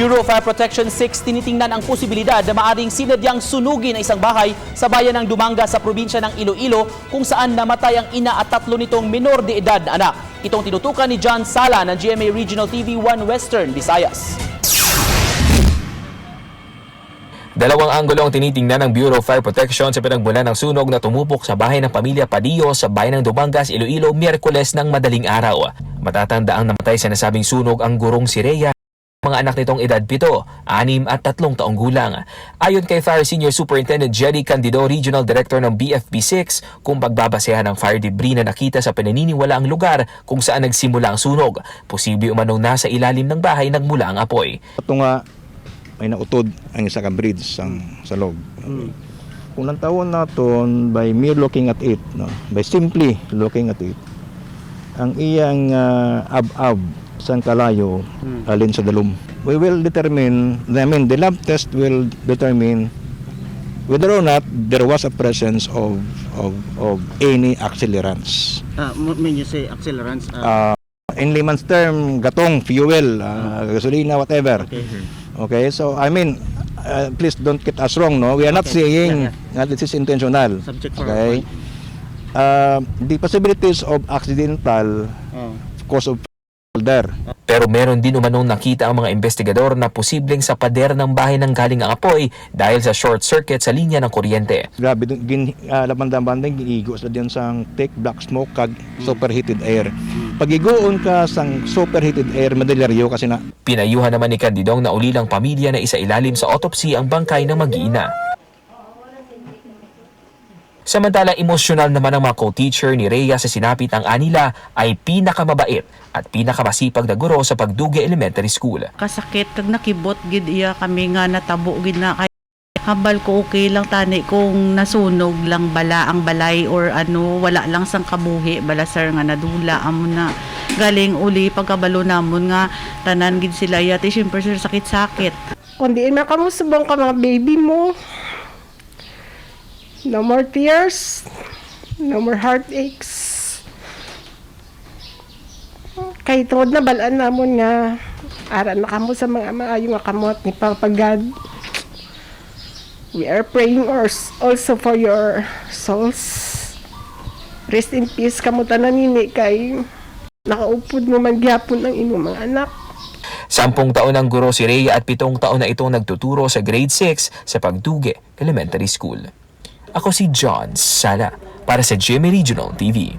Bureau of Fire Protection 6 tinitingnan ang posibilidad na maaring sinadyang sunugin ang isang bahay sa bayan ng Dumanga sa probinsya ng Iloilo kung saan namatay ang ina at 3 nitong minor de edad na anak. Itong tinutukan ni John Sala ng GMA Regional TV 1 Western Visayas. Dalawang anggulo ang tinitingnan ng Bureau of Fire Protection sa pinagmulan ng sunog na tumupok sa bahay ng pamilya Padillo sa bayan ng Dumangas, Iloilo, Miyerkules ng madaling araw. Matatanda ang namatay sa nasabing sunog ang gurong si Rhea, mga anak nitong edad 7, 6 at 3 taong gulang. Ayon kay Fire Senior Superintendent Jerry Candido, Regional Director ng BFP6, kung pagbabasehan ng fire debris na nakita sa pinaniniwala ang lugar kung saan nagsimula ang sunog, posible umanong nasa ilalim ng bahay nagmula ang apoy. Ito nga, may nautod ang isa ka bridge sa loob. Kung nantawon naton by mere looking at it, no, by simply looking at it, ang iyang ab-ab sang kalayo alin sa dalum. We will determine, the lab test will determine whether or not there was a presence of any accelerants. When you say accelerants, In layman's term, gatong, fuel, gasolina, whatever. Okay, so I mean, please don't get us wrong, no? We are not saying that this is intentional. Subject for okay? The possibilities of accidental cause of there. Pero meron din umanong nakita ang mga investigador na posibleng sa pader ng bahay nang galing ang apoy dahil sa short circuit sa linya ng kuryente. Grabe, labandang-bandang ginigo sa diyan sang thick black smoke kag superheated air. Pag-iguon ka sang superheated air, madalaryo kasi na. Pinayuhan naman ni Candidong na ulilang pamilya na isa ilalim sa autopsy ang bangkay ng mag-iina. Samantala, emosyonal naman ang mga co-teacher ni Rhea sa sinapit ang anila ay pinakamabait at pinakamasipag na guro sa Pagduge Elementary School. Kasakit kag nakibot gid iya kami nga natabo gid na kay habal ko okay lang tani kung nasunog lang bala ang balay or ano wala lang sang kabuhi bala sir nga nadula amo na galing uli pagkabalo namon nga tanan gid sila yati syempre sir sakit-sakit. Kundi makamusubong ka mga baby mo. No more tears, no more heartaches. Kay tuod na balaan namon nga aran na kamo sa mga maayo nga kamot ni Papa God. We are praying also for your souls. Rest in peace kamo tanan nini kay nakaupod mo man gyapon ang imong mga anak. 10 taon ang guro si Rhea at 7 taon na itong nagtuturo sa grade 6 sa Pagduge Elementary School. Ako si John Sala para sa GMA Regional TV.